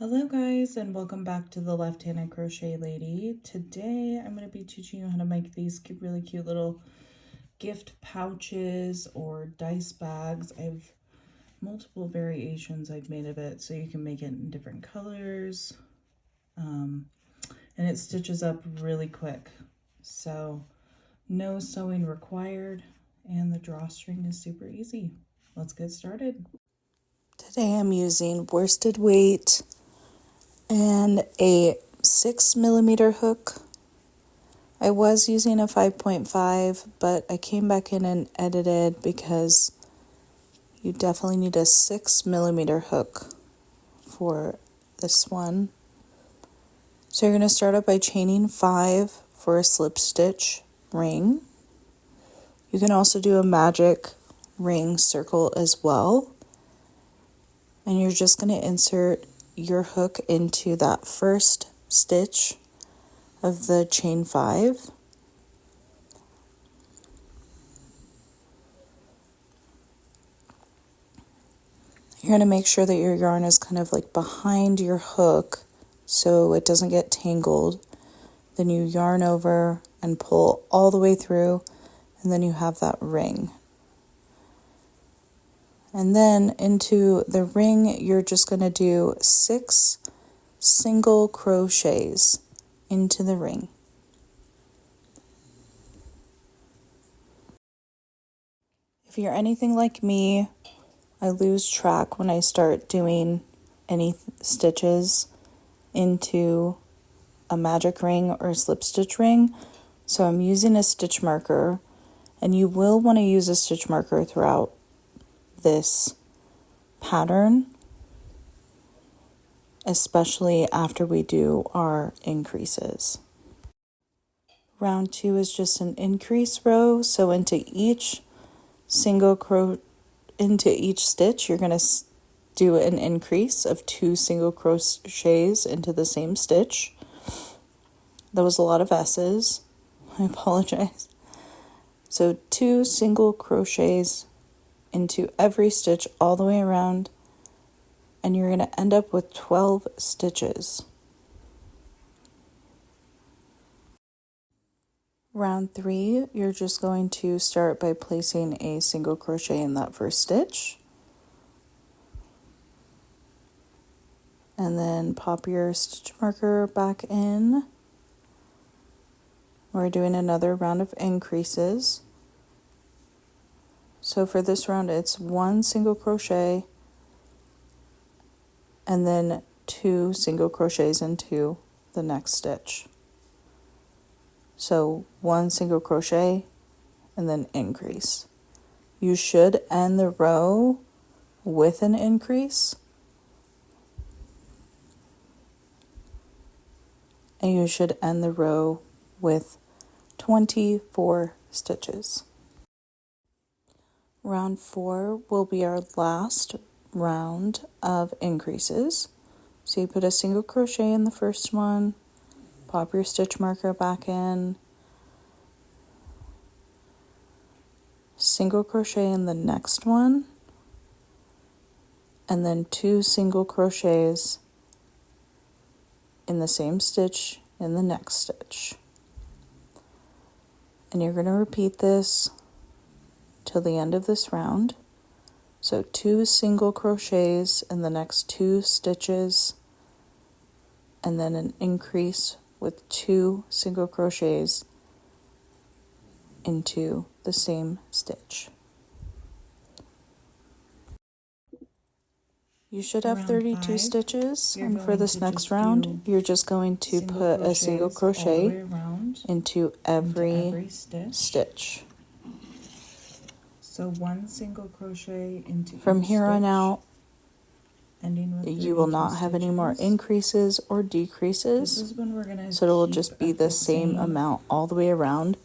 Hello guys, and welcome back to the Left-Handed Crochet Lady. Today I'm going to be teaching you how to make these really cute little gift pouches or dice bags. I have multiple variations I've made of it, so you can make it in different colors, and it stitches up really quick, so no sewing required, and the drawstring is super easy. Let's get started. Today I'm using worsted weight and a 6mm hook. I was using a 5.5, but I came back in and edited because you definitely need a 6mm hook for this one. So you're going to start up by chaining 5 for a slip stitch ring. You can also do a magic ring circle as well. And you're just going to insert your hook into that first stitch of the chain 5. You're going to make sure that your yarn is kind of like behind your hook so it doesn't get tangled. Then you yarn over and pull all the way through, and then you have that ring. And then into the ring, you're just going to do 6 single crochets into the ring. If you're anything like me, I lose track when I start doing any stitches into a magic ring or a slip stitch ring. So I'm using a stitch marker, and you will want to use a stitch marker throughout this pattern, especially after we do our increases. Round 2 is just an increase row, so into each stitch you're going to do an increase of 2 single crochets into the same stitch. That was a lot of S's. I apologize. So 2 single crochets into every stitch all the way around, and you're going to end up with 12 stitches. Round 3, you're just going to start by placing a single crochet in that first stitch, and then pop your stitch marker back in. We're doing another round of increases. So for this round, it's 1 single crochet and then 2 single crochets into the next stitch. So 1 single crochet and then increase. You should end the row with an increase, and you should end the row with 24 stitches. Round 4 will be our last round of increases. So you put a single crochet in the first one, pop your stitch marker back in, single crochet in the next one, and then 2 single crochets in the same stitch in the next stitch. And you're going to repeat this till the end of this round. So 2 single crochets in the next 2 stitches, and then an increase with 2 single crochets into the same stitch. You should have 32 stitches, and for this next round, you're just going to put a single crochet into every stitch. So 1 single crochet into From each here on stitch, out, ending with you will not have any more increases or decreases. This is when we're gonna So it will just be the same amount all the way around.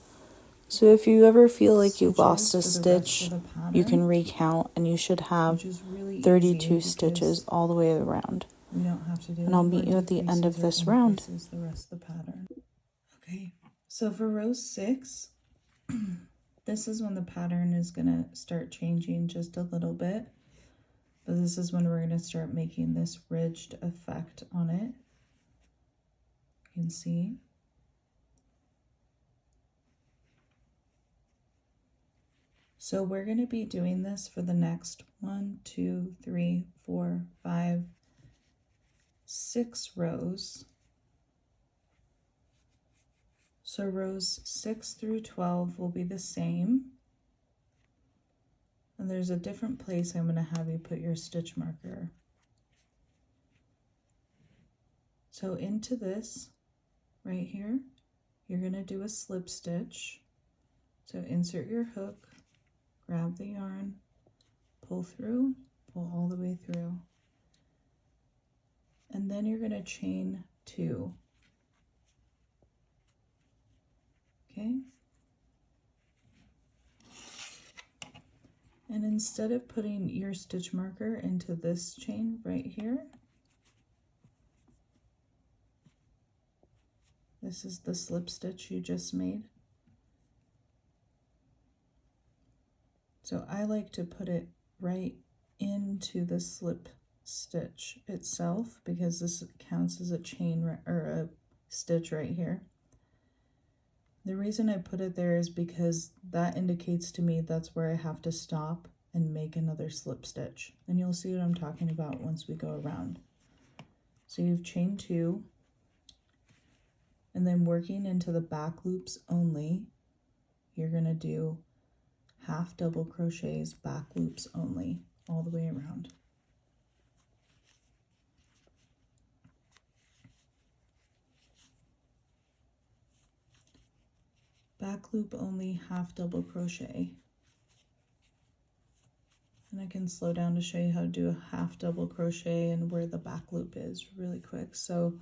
So if you ever feel like you lost a stitch, you can recount, and you should have 32 stitches all the way around. We don't have to do, and I'll meet you at the end of this round. The rest of the pattern. Okay, so for row 6, this is when the pattern is gonna start changing just a little bit. But this is when we're going to start making this ridged effect on it. You can see. So we're going to be doing this for the next 1, 2, 3, 4, 5, 6 rows. So rows 6 through 12 will be the same. And there's a different place I'm going to have you put your stitch marker. So into this right here, you're going to do a slip stitch. So insert your hook, grab the yarn, pull through, pull all the way through. And then you're going to chain 2. Okay? And instead of putting your stitch marker into this chain right here, this is the slip stitch you just made. So I like to put it right into the slip stitch itself because this counts as a chain or a stitch right here. The reason I put it there is because that indicates to me that's where I have to stop and make another slip stitch. And you'll see what I'm talking about once we go around. So you've chained 2, and then working into the back loops only, you're going to do half double crochets, back loops only, all the way around. Back loop only, half double crochet. And I can slow down to show you how to do a half double crochet and where the back loop is really quick. So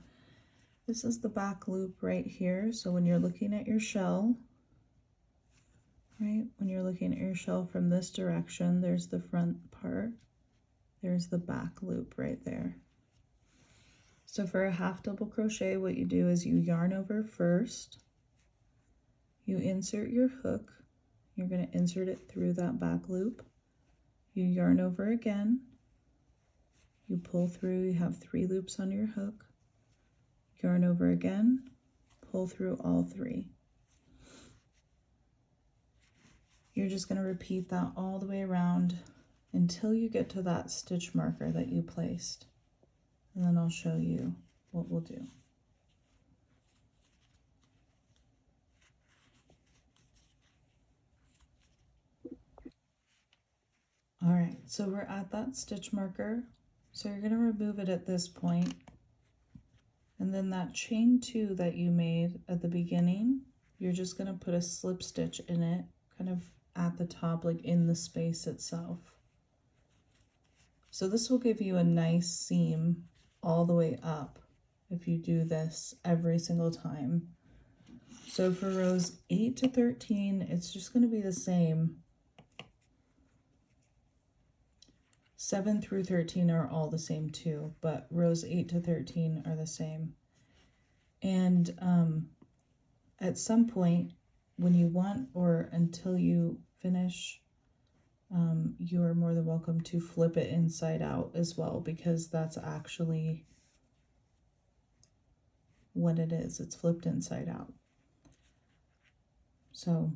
this is the back loop right here. So when you're looking at your shell, right, when you're looking at your shell from this direction, there's the front part, there's the back loop right there. So for a half double crochet, what you do is you yarn over first, you insert your hook, you're going to insert it through that back loop, you yarn over again, you pull through, you have 3 loops on your hook, yarn over again, pull through all 3. You're just going to repeat that all the way around until you get to that stitch marker that you placed. And then I'll show you what we'll do. All right, so we're at that stitch marker. So you're going to remove it at this point. And then that chain 2 that you made at the beginning, you're just going to put a slip stitch in it, kind of at the top, like in the space itself. So this will give you a nice seam all the way up if you do this every single time. So for rows 8 to 13, it's just going to be the same. 7 through 13 are all the same too, but rows 8 to 13 are the same. And at some point, when you want or until you finish, you are more than welcome to flip it inside out as well, because that's actually what it is. It's flipped inside out. So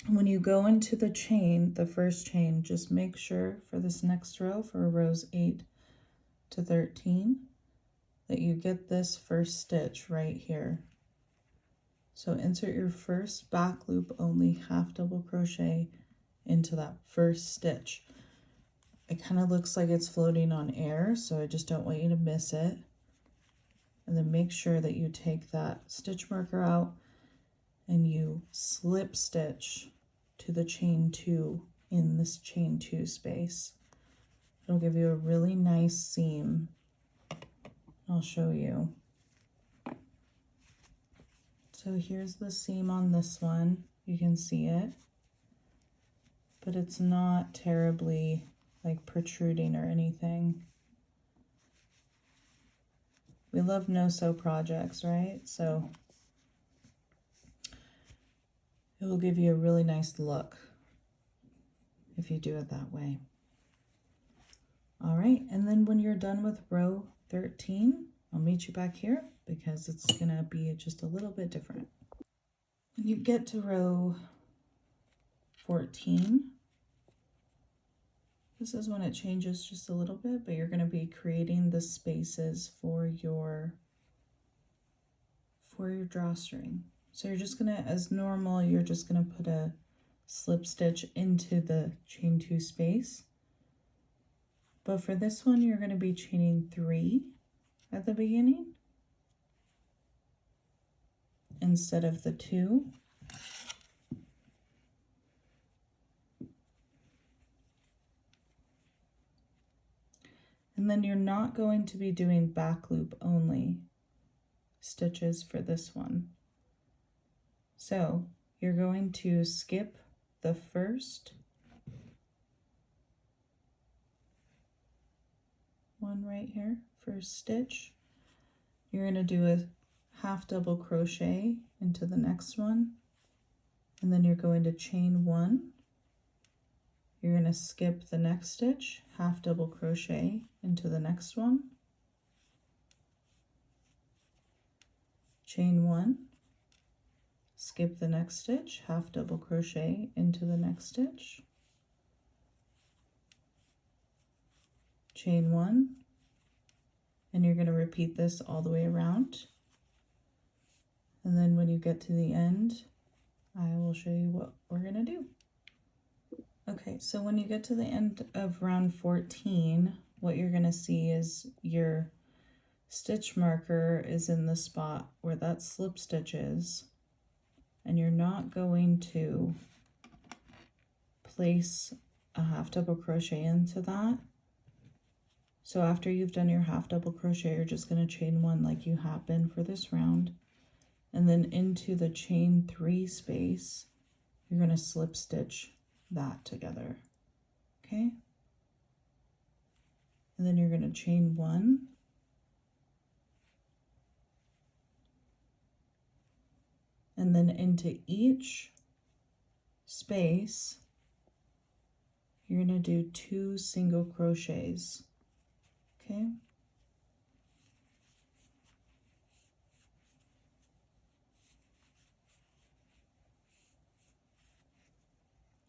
when you go into the chain, the first chain, just make sure for this next row, for rows 8 to 13, that you get this first stitch right here. So insert your first back loop only, half double crochet into that first stitch. It kind of looks like it's floating on air, so I just don't want you to miss it. And then make sure that you take that stitch marker out and you slip stitch to the chain 2 in this chain 2 space. It'll give you a really nice seam. I'll show you. So here's the seam on this one. You can see it, but it's not terribly like protruding or anything. We love no-sew projects, right? So it will give you a really nice look if you do it that way. All right, and then when you're done with row 13, I'll meet you back here because it's gonna be just a little bit different. When you get to row 14, this is when it changes just a little bit, but you're gonna be creating the spaces for your drawstring. So you're just gonna, as normal, you're just gonna put a slip stitch into the chain 2 space. But for this one, you're gonna be chaining 3 at the beginning instead of the 2. And then you're not going to be doing back loop only stitches for this one. So you're going to skip the first one right here, first stitch. You're going to do a half double crochet into the next one, and then you're going to chain 1. You're going to skip the next stitch, half double crochet into the next one, chain 1, skip the next stitch, half double crochet into the next stitch, chain 1, and you're going to repeat this all the way around. And then when you get to the end, I will show you what we're going to do. Okay, so when you get to the end of round 14, what you're going to see is your stitch marker is in the spot where that slip stitch is, and you're not going to place a half double crochet into that. So after you've done your half double crochet, you're just going to chain 1 like you have been for this round, and then into the chain 3 space, you're going to slip stitch that together, okay? And then you're going to chain 1, and then into each space, you're going to do 2 single crochets, okay?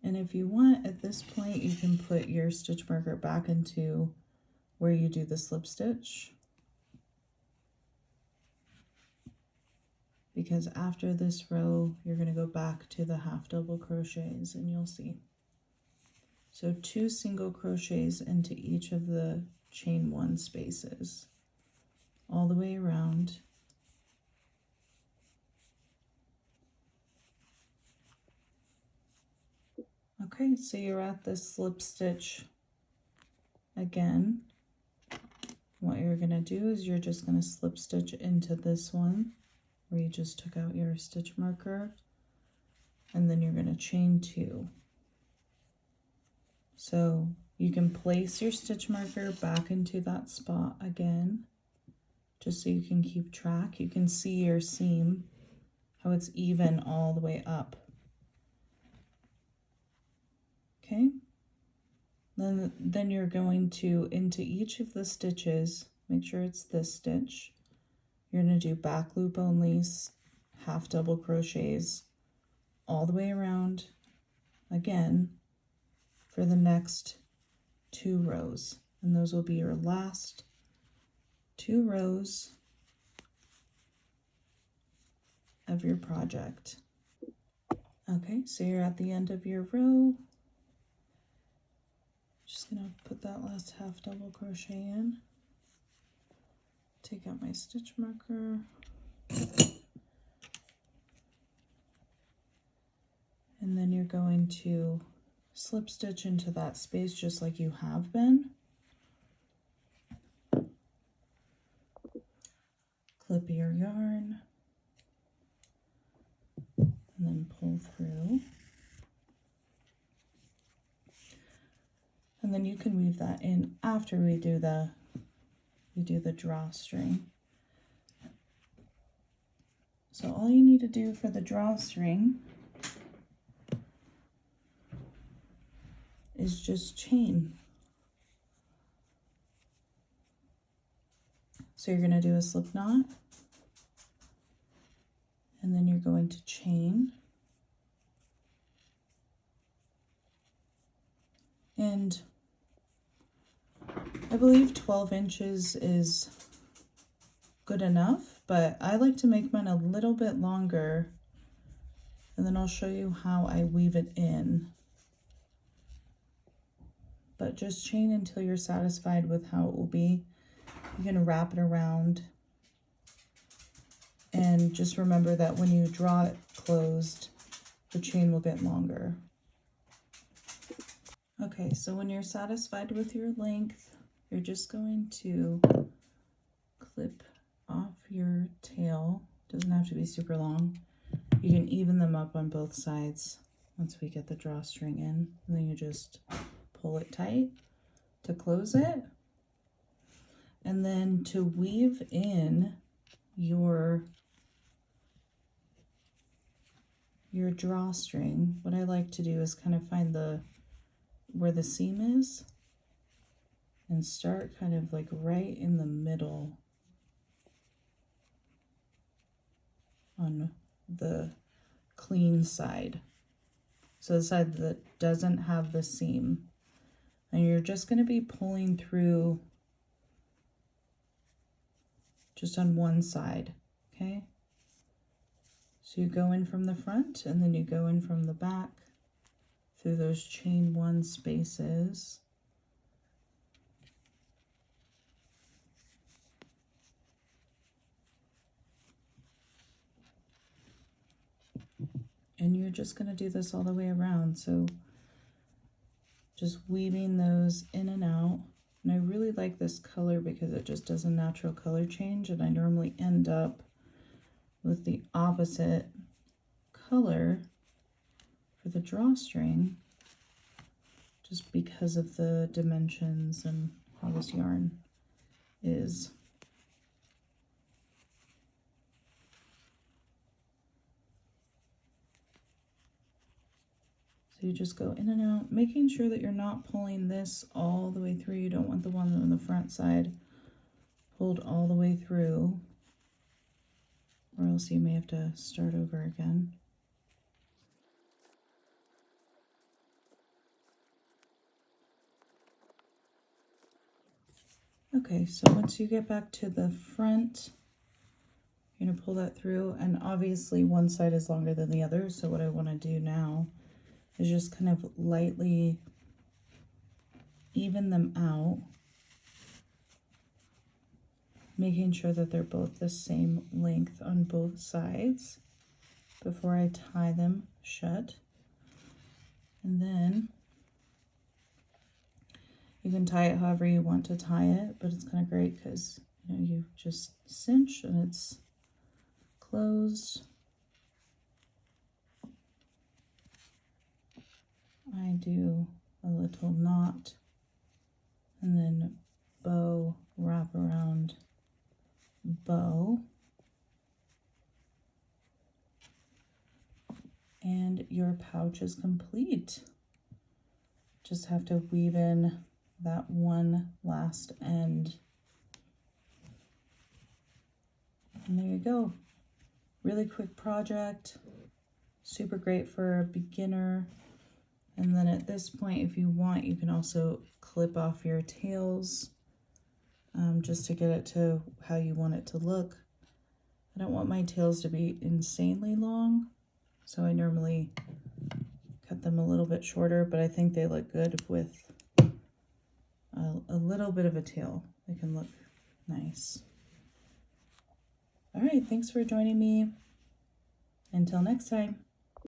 And if you want, at this point, you can put your stitch marker back into where you do the slip stitch, because after this row, you're going to go back to the half double crochets, and you'll see. So 2 single crochets into each of the chain 1 spaces, all the way around. Okay, so you're at this slip stitch again. What you're going to do is you're just going to slip stitch into this one where you just took out your stitch marker, and then you're going to chain 2. So you can place your stitch marker back into that spot again, just so you can keep track. You can see your seam, how it's even all the way up. Okay, then you're going to, into each of the stitches, make sure it's this stitch, you're going to do back loop only, half double crochets all the way around again for the next 2 rows, and those will be your last 2 rows of your project. Okay, so you're at the end of your row. Just gonna put that last half double crochet in, take out my stitch marker, and then you're going to slip stitch into that space just like you have been. Clip your yarn, and then pull through. And then you can weave that in after we do the drawstring. So all you need to do for the drawstring is just chain. So you're going to do a slip knot, and then you're going to chain, and I believe 12 inches is good enough, but I like to make mine a little bit longer, and then I'll show you how I weave it in. But just chain until you're satisfied with how it will be. You can wrap it around, and just remember that when you draw it closed, the chain will get longer. Okay, so when you're satisfied with your length, you're just going to clip off your tail. Doesn't have to be super long. You can even them up on both sides once we get the drawstring in, and then you just pull it tight to close it. And then to weave in your drawstring, what I like to do is kind of find where the seam is and start kind of like right in the middle on the clean side. So the side that doesn't have the seam. And you're just going to be pulling through just on one side, okay? So you go in from the front, and then you go in from the back through those chain one spaces. And you're just going to do this all the way around. So just weaving those in and out. And I really like this color because it just does a natural color change, and I normally end up with the opposite color for the drawstring just because of the dimensions and how this yarn is. So you just go in and out, making sure that you're not pulling this all the way through. You don't want the one on the front side pulled all the way through, or else you may have to start over again. Okay, so once you get back to the front, you're going to pull that through, and obviously one side is longer than the other, so what I want to do now is just kind of lightly even them out, making sure that they're both the same length on both sides before I tie them shut. And then you can tie it however you want to tie it, but it's kind of great because you just cinch and it's closed. I do a little knot and then bow, wrap around, bow, and your pouch is complete. Just have to weave in that one last end, and there you go. Really quick project, super great for a beginner. And then at this point, if you want, you can also clip off your tails just to get it to how you want it to look. I don't want my tails to be insanely long, so I normally cut them a little bit shorter, but I think they look good with a little bit of a tail. They can look nice. All right, thanks for joining me. Until next time.